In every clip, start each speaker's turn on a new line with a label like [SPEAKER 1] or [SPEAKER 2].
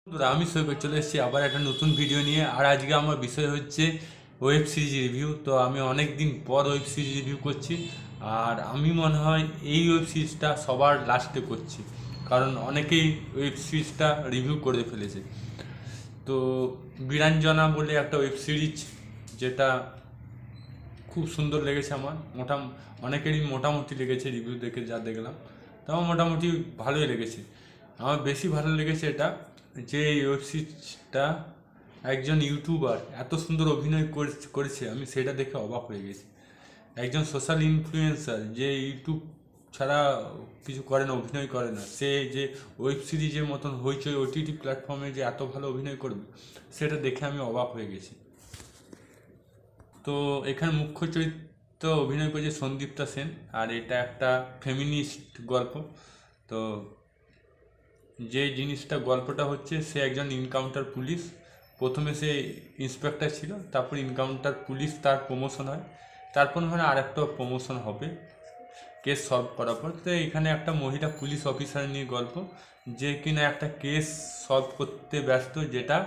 [SPEAKER 1] বন্ধুরা, আমি সৈকত চলে এসেছি আবার একটা নতুন ভিডিও নিয়ে। আর আজকে আমার বিষয় হচ্ছে ওয়েব সিরিজ রিভিউ। তো আমি অনেক দিন পর ওয়েব সিরিজ রিভিউ করছি। আর আমি মনে হয় এই ওয়েব সিরিজটা সবার লাস্টে করছি, কারণ অনেকেই ওয়েব সিরিজটা রিভিউ করে ফেলেছে। তো বীরাঞ্জনা বলে একটা ওয়েব সিরিজ, যেটা খুব সুন্দর লেগেছে আমার। অনেকেরই মোটামুটি লেগেছে, রিভিউ দেখে যা দেখলাম। তো আমার মোটামুটি ভালোই লেগেছে। আমার বেশি ভালো লেগেছে এটা, যে এই ওয়েব সিরিজটা একজন ইউটিউবার এত সুন্দর অভিনয় করেছে, আমি সেটা দেখে অবাক হয়ে গেছি। একজন সোশ্যাল ইনফ্লুয়েন্সার, যে ইউটিউব ছাড়া কিছু করে না, অভিনয় করে না, সে যে ওয়েব সিরিজের মতন হইচই ওটিটি প্ল্যাটফর্মে যে এত ভালো অভিনয় করবে, সেটা দেখে আমি অবাক হয়ে গেছি। তো এখানে মুখ্য চরিত্র অভিনয় করেছে সন্দীপ্তা সেন। আর এটা একটা ফেমিনিস্ট গল্প। তো যে জিনিসটা, গল্পটা হচ্ছে, সে একজন ইনকাউন্টার পুলিশ। প্রথমে সে ইন্সপেক্টর ছিল, তারপর ইনকাউন্টার পুলিশ তার প্রমোশন হয়, তারপর মানে আর একটা প্রমোশন হবে কেস সলভ করার পর। তো এখানে একটা মহিলা পুলিশ অফিসার নিয়ে গল্প, যে কিনা একটা কেস সলভ করতে ব্যস্ত, যেটা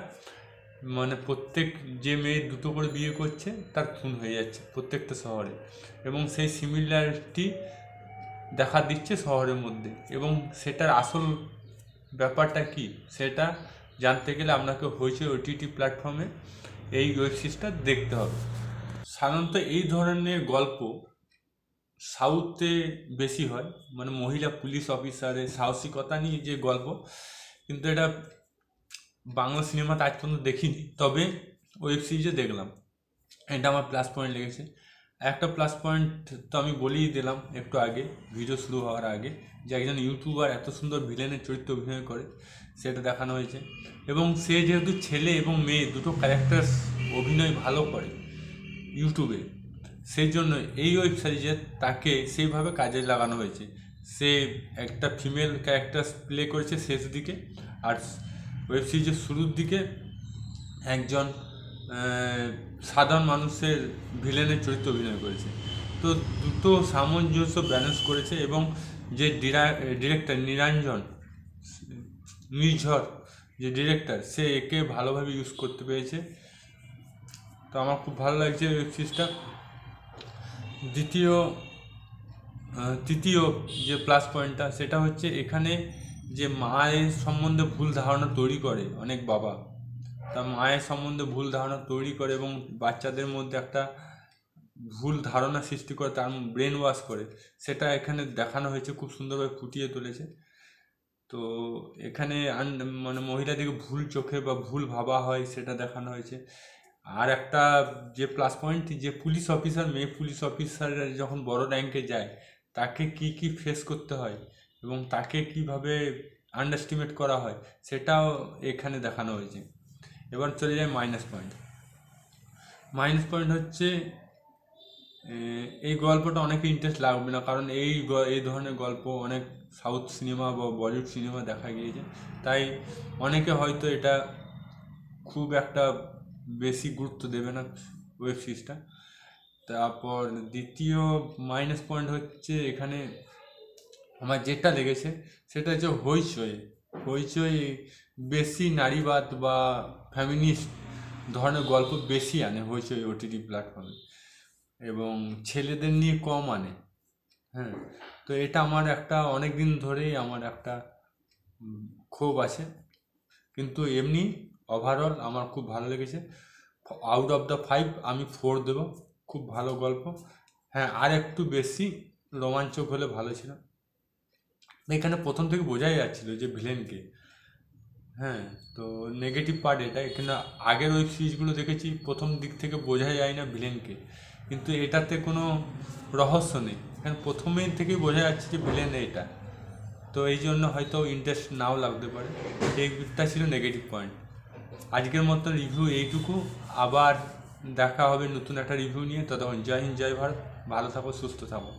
[SPEAKER 1] মানে প্রত্যেক যে মেয়ে দুটো করে বিয়ে করছে তার খুন হয়ে যাচ্ছে প্রত্যেকটা শহরে, এবং সেই সিমিলারিটি দেখা দিচ্ছে শহরের মধ্যে। এবং সেটার আসল ব্যাপারটা কি, সেটা জানতে গেলে আপনাকে হয়েছে ওটিটি প্ল্যাটফর্মে এই ওয়েব সিরিজটা দেখতে হবে। সাধারণত এই ধরনের গল্প সাউথে বেশি হয়, মানে মহিলা পুলিশ অফিসারের সাহসিকতা নিয়ে যে গল্প। কিন্তু এটা বাংলা সিনেমাতে আজ পর্যন্ত দেখিনি, তবে ওয়েব সিরিজে দেখলাম। এটা আমার প্লাস পয়েন্ট লেগেছে। একটা প্লাস পয়েন্ট তো আমি বলেই দিলাম একটু আগে, ভিডিও শুরু হওয়ার আগে, যে একজন ইউটিউবার এত সুন্দর ভিলেনের চরিত্র অভিনয় করে, সেটা দেখানো হয়েছে। এবং সে যেহেতু ছেলে এবং মেয়ে দুটো ক্যারেক্টার অভিনয় ভালো করে ইউটিউবে, সেই জন্য এই ওয়েব সিরিজে তাকে সেইভাবে কাজে লাগানো হয়েছে। সে একটা ফিমেল ক্যারেক্টার প্লে করেছে শেষ দিকে, আর ওয়েব সিরিজের শুরুর দিকে একজন সাধারণ মানুষের ভিলেনের চরিত্র অভিনয় করেছে। তো দুটো সামঞ্জস্য ব্যালেন্স করেছে। এবং যে ডিরেক্টর নির্ঝর, যে ডিরেক্টর, সে একে ভালোভাবে ইউজ করতে পেরেছে। তো আমার খুব ভালো লাগছে ওয়েব সিরিজটা। তৃতীয় যে প্লাস পয়েন্টটা, সেটা হচ্ছে এখানে যে মায়ের সম্বন্ধে ভুল ধারণা তৈরি করে অনেক বাবা, তা মায়ের সম্বন্ধে ভুল ধারণা তৈরি করে এবং বাচ্চাদের মধ্যে একটা ভুল ধারণা সৃষ্টি করে, তার ব্রেন ওয়াশ করে, সেটা এখানে দেখানো হয়েছে, খুব সুন্দরভাবে ফুটিয়ে তুলেছে। তো এখানে মানে মহিলাদেরকে ভুল চোখে বা ভুল ভাবা হয়, সেটা দেখানো হয়েছে। আর একটা যে প্লাস পয়েন্ট, যে পুলিশ অফিসার, মেয়ে পুলিশ অফিসাররা যখন বড় র্যাঙ্কে যায়, তাকে কি কি ফেস করতে হয় এবং তাকে কিভাবে আন্ডারস্টিমেট করা হয়, সেটাও এখানে দেখানো হয়েছে। এবার চলে যায় মাইনাস পয়েন্ট। মাইনাস পয়েন্ট হচ্ছে এই গল্পটা অনেকে ইন্টারেস্ট লাগবে না, কারণ এই ধরনের গল্প অনেক সাউথ সিনেমা বা বলিউড সিনেমা দেখা গিয়েছে। তাই অনেকে হয়তো এটা খুব একটা বেশি গুরুত্ব দেবে না ওয়েব সিরিজটা। তারপর দ্বিতীয় মাইনাস পয়েন্ট হচ্ছে, এখানে আমার যেটা লেগেছে সেটা হচ্ছে হইচই। হইচই বেশি নারীবাদ বা ফ্যামিনিস্ট ধরনের গল্প বেশি আনে হইচই ওটিটি প্ল্যাটফর্মে, এবং ছেলেদের নিয়ে কম আনে। হ্যাঁ, তো এটা আমার একটা অনেক দিন ধরেই আমার একটা ক্ষোভ আছে। কিন্তু এমনি ওভারঅল আমার খুব ভালো লেগেছে। আউট অফ দ্য 5 আমি 4 দেবো। খুব ভালো গল্প। হ্যাঁ, আর একটু বেশি রোমাঞ্চক হলে ভালো ছিল। এখানে প্রথম থেকে বোঝাই যাচ্ছিল যে ভিলেনকে। হ্যাঁ, তো নেগেটিভ পার্ট এটা। এখানে আগের ওয়েব সিরিজগুলো দেখেছি, প্রথম দিক থেকে বোঝা যায় না ভিলেনকে, কিন্তু এটাতে কোনো রহস্য নেই, এখানে প্রথমেই থেকেই বোঝা যাচ্ছে যে ভিলেন এটা। তো এই জন্য হয়তো ইন্টারেস্ট নাও লাগতে পারে। এইটা ছিল নেগেটিভ পয়েন্ট। আজকের মতো রিভিউ এইটুকু। আবার দেখা হবে নতুন একটা রিভিউ নিয়ে। ততক্ষণ জয় হিন্দ, জয় ভারত। ভালো থাকো, সুস্থ থাকো।